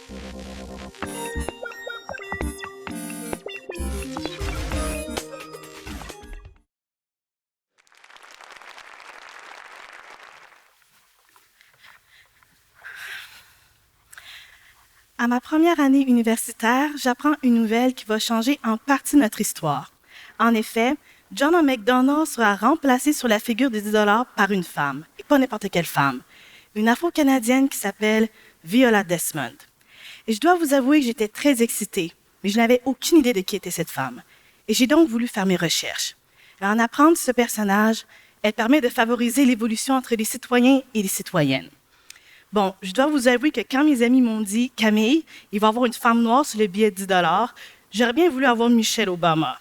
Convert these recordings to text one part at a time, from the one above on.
À ma première année universitaire, j'apprends une nouvelle qui va changer en partie notre histoire. En effet, John A. Macdonald sera remplacé sur la figure des $10 par une femme, et pas n'importe quelle femme, une Afro-Canadienne qui s'appelle Viola Desmond. Et je dois vous avouer que j'étais très excitée, mais je n'avais aucune idée de qui était cette femme. Et j'ai donc voulu faire mes recherches. Et en apprendre ce personnage, elle permet de favoriser l'évolution entre les citoyens et les citoyennes. Bon, je dois vous avouer que quand mes amis m'ont dit « Camille, il va y avoir une femme noire sur le billet de $10 », j'aurais bien voulu avoir Michelle Obama.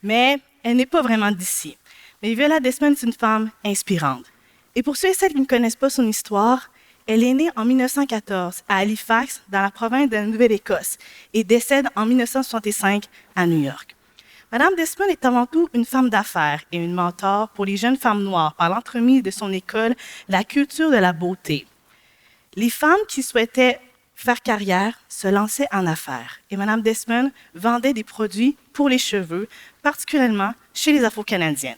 Mais elle n'est pas vraiment d'ici. Mais Viola Desmond est une femme inspirante. Et pour ceux et celles qui ne connaissent pas son histoire, elle est née en 1914 à Halifax, dans la province de la Nouvelle-Écosse, et décède en 1965 à New York. Madame Desmond est avant tout une femme d'affaires et une mentor pour les jeunes femmes noires par l'entremise de son école La culture de la beauté. Les femmes qui souhaitaient faire carrière se lançaient en affaires et Mme Desmond vendait des produits pour les cheveux, particulièrement chez les Afro-Canadiennes.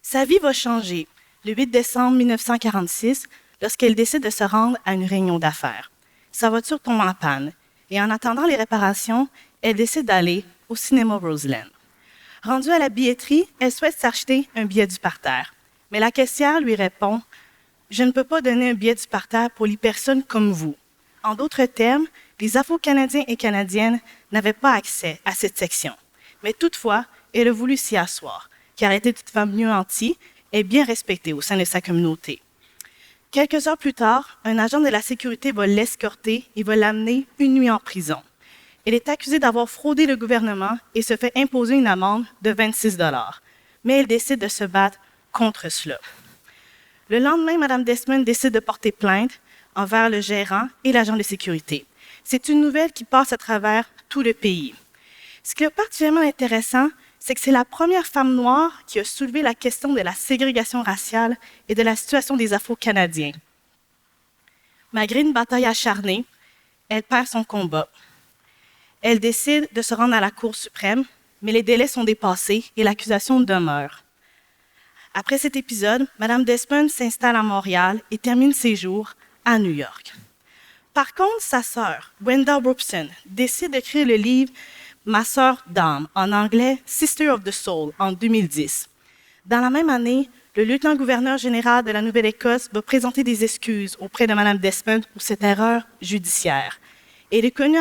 Sa vie va changer le 8 décembre 1946 lorsqu'elle décide de se rendre à une réunion d'affaires. Sa voiture tombe en panne et en attendant les réparations, elle décide d'aller au cinéma Roseland. Rendue à la billetterie, elle souhaite s'acheter un billet du parterre, mais la caissière lui répond « Je ne peux pas donner un billet du parterre pour les personnes comme vous. » En d'autres termes, les Afro-Canadiens et Canadiennes n'avaient pas accès à cette section. Mais toutefois, elle a voulu s'y asseoir, car elle était une femme mieux nantie et bien respectée au sein de sa communauté. Quelques heures plus tard, un agent de la sécurité va l'escorter et va l'amener une nuit en prison. Elle est accusée d'avoir fraudé le gouvernement et se fait imposer une amende de 26 $. Mais elle décide de se battre contre cela. Le lendemain, Mme Desmond décide de porter plainte envers le gérant et l'agent de sécurité. C'est une nouvelle qui passe à travers tout le pays. Ce qui est particulièrement intéressant, c'est que c'est la première femme noire qui a soulevé la question de la ségrégation raciale et de la situation des Afro-Canadiens. Malgré une bataille acharnée, elle perd son combat. Elle décide de se rendre à la Cour suprême, mais les délais sont dépassés et l'accusation demeure. Après cet épisode, Mme Desmond s'installe à Montréal et termine ses jours à New York. Par contre, sa sœur, Brenda Robson, décide d'écrire le livre « Ma sœur d'âme », en anglais « Sister of the Soul » en 2010. Dans la même année, le lieutenant-gouverneur général de la Nouvelle-Écosse va présenter des excuses auprès de Mme Desmond pour cette erreur judiciaire. Elle est connue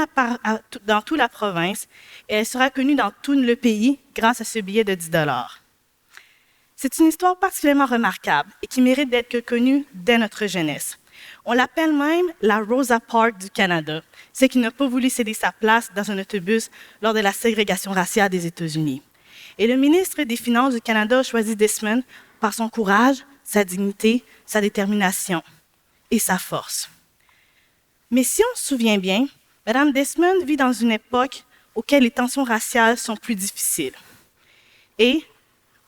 dans toute la province et elle sera connue dans tout le pays grâce à ce billet de 10 $. C'est une histoire particulièrement remarquable et qui mérite d'être connue dès notre jeunesse. On l'appelle même la Rosa Parks du Canada, celle qui n'a pas voulu céder sa place dans un autobus lors de la ségrégation raciale des États-Unis. Et le ministre des Finances du Canada a choisi Desmond par son courage, sa dignité, sa détermination et sa force. Mais si on se souvient bien, Mme Desmond vit dans une époque auquel les tensions raciales sont plus difficiles et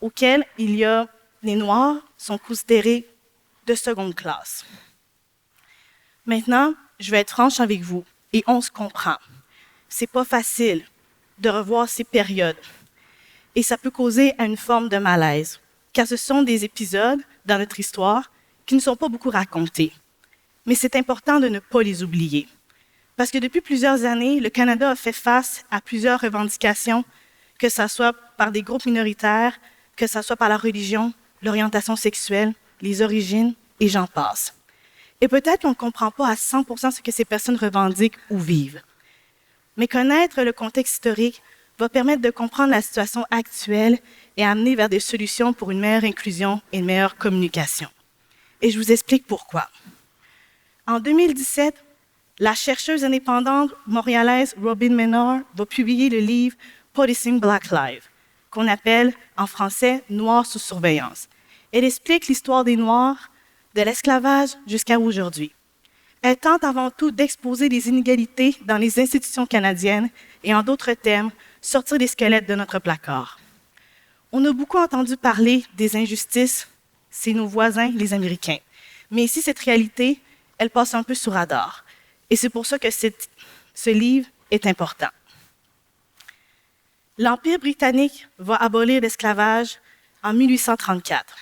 auquel les Noirs sont considérés de seconde classe. Maintenant, je vais être franche avec vous, et on se comprend. C'est pas facile de revoir ces périodes, et ça peut causer une forme de malaise, car ce sont des épisodes dans notre histoire qui ne sont pas beaucoup racontés. Mais c'est important de ne pas les oublier, parce que depuis plusieurs années, le Canada a fait face à plusieurs revendications, que ce soit par des groupes minoritaires, que ce soit par la religion, l'orientation sexuelle, les origines, et j'en passe. Et peut-être qu'on ne comprend pas à 100% ce que ces personnes revendiquent ou vivent. Mais connaître le contexte historique va permettre de comprendre la situation actuelle et amener vers des solutions pour une meilleure inclusion et une meilleure communication. Et je vous explique pourquoi. En 2017, la chercheuse indépendante montréalaise Robin Menard va publier le livre « Policing Black Lives », qu'on appelle en français « Noirs sous surveillance ». Elle explique l'histoire des Noirs de l'esclavage jusqu'à aujourd'hui. Elle tente avant tout d'exposer les inégalités dans les institutions canadiennes et, en d'autres termes, sortir les squelettes de notre placard. On a beaucoup entendu parler des injustices, c'est nos voisins, les Américains. Mais ici, cette réalité, elle passe un peu sous radar. Et c'est pour ça que ce livre est important. L'Empire britannique va abolir l'esclavage en 1834.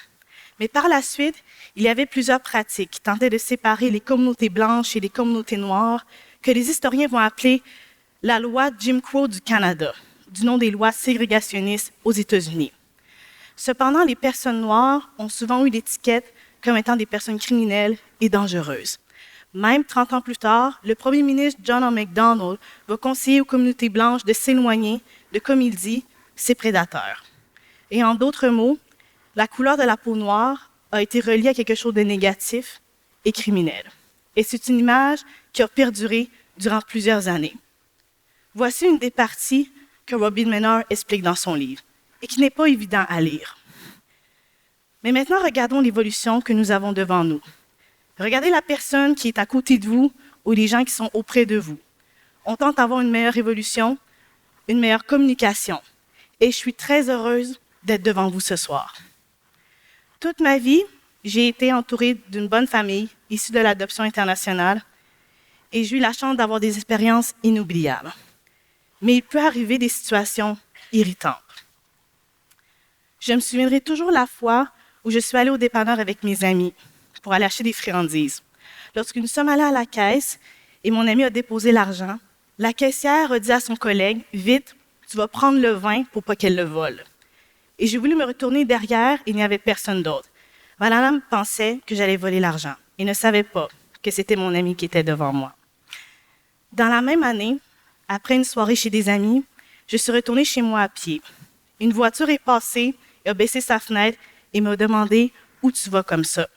Mais par la suite, il y avait plusieurs pratiques qui tentaient de séparer les communautés blanches et les communautés noires, que les historiens vont appeler la loi Jim Crow du Canada, du nom des lois ségrégationnistes aux États-Unis. Cependant, les personnes noires ont souvent eu l'étiquette comme étant des personnes criminelles et dangereuses. Même 30 ans plus tard, le premier ministre John A. Macdonald va conseiller aux communautés blanches de s'éloigner de, comme il dit, ses prédateurs. Et en d'autres mots, la couleur de la peau noire a été reliée à quelque chose de négatif et criminel. Et c'est une image qui a perduré durant plusieurs années. Voici une des parties que Robin Menard explique dans son livre et qui n'est pas évident à lire. Mais maintenant, regardons l'évolution que nous avons devant nous. Regardez la personne qui est à côté de vous ou les gens qui sont auprès de vous. On tente d'avoir une meilleure évolution, une meilleure communication. Et je suis très heureuse d'être devant vous ce soir. Toute ma vie, j'ai été entourée d'une bonne famille issue de l'adoption internationale et j'ai eu la chance d'avoir des expériences inoubliables. Mais il peut arriver des situations irritantes. Je me souviendrai toujours la fois où je suis allée au dépanneur avec mes amis pour aller acheter des friandises. Lorsque nous sommes allés à la caisse et mon ami a déposé l'argent, la caissière a dit à son collègue « Vite, tu vas prendre le vin pour pas qu'elle le vole. » Et j'ai voulu me retourner derrière et il n'y avait personne d'autre. Madame pensait que j'allais voler l'argent et ne savait pas que c'était mon ami qui était devant moi. Dans la même année, après une soirée chez des amis, je suis retournée chez moi à pied. Une voiture est passée et a baissé sa fenêtre et m'a demandé « Où tu vas comme ça? »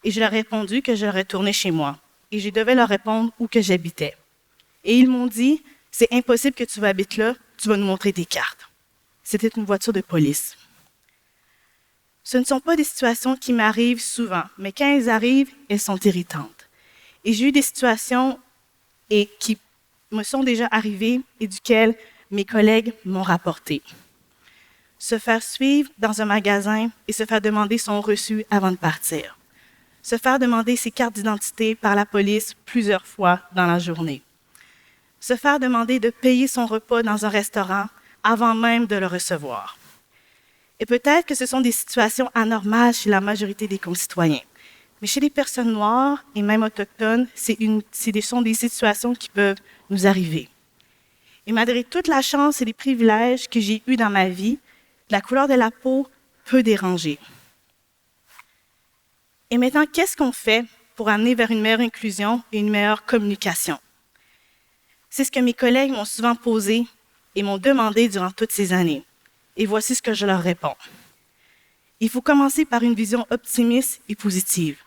Et je leur ai répondu que je retournais chez moi. Et je devais leur répondre où que j'habitais. Et ils m'ont dit « C'est impossible que tu habites là, tu vas nous montrer tes cartes. » C'était une voiture de police. Ce ne sont pas des situations qui m'arrivent souvent, mais quand elles arrivent, elles sont irritantes. Et j'ai eu des situations qui me sont déjà arrivées et duquel mes collègues m'ont rapporté. Se faire suivre dans un magasin et se faire demander son reçu avant de partir. Se faire demander ses cartes d'identité par la police plusieurs fois dans la journée. Se faire demander de payer son repas dans un restaurant avant même de le recevoir. Et peut-être que ce sont des situations anormales chez la majorité des concitoyens. Mais chez les personnes noires et même autochtones, ce sont des situations qui peuvent nous arriver. Et malgré toute la chance et les privilèges que j'ai eus dans ma vie, la couleur de la peau peut déranger. Et maintenant, qu'est-ce qu'on fait pour amener vers une meilleure inclusion et une meilleure communication? C'est ce que mes collègues m'ont souvent posé et m'ont demandé durant toutes ces années. Et voici ce que je leur réponds. Il faut commencer par une vision optimiste et positive.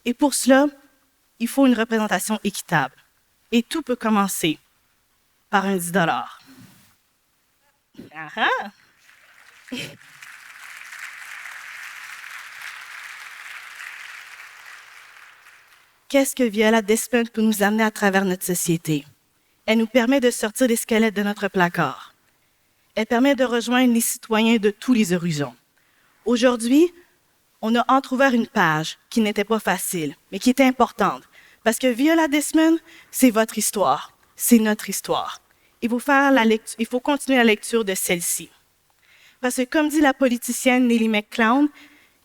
Et pour cela, il faut une représentation équitable. Et tout peut commencer par un 10 $. Ah ah! Qu'est-ce que Viola Desmond peut nous amener à travers notre société? Elle nous permet de sortir des squelettes de notre placard. Elle permet de rejoindre les citoyens de tous les horizons. Aujourd'hui, on a entrouvert une page qui n'était pas facile, mais qui était importante. Parce que Viola Desmond, c'est votre histoire, c'est notre histoire. Il faut continuer la lecture de celle-ci. Parce que comme dit la politicienne Nellie McCloud,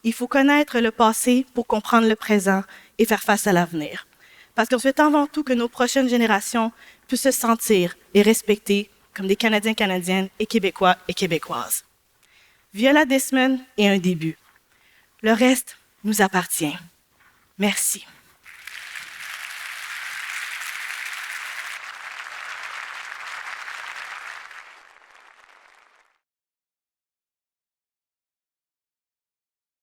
il faut connaître le passé pour comprendre le présent et faire face à l'avenir. Parce qu'on souhaite avant tout que nos prochaines générations puissent se sentir et respecter comme des Canadiens, Canadiennes et Québécois et Québécoises. Viola Desmond est un début. Le reste nous appartient. Merci.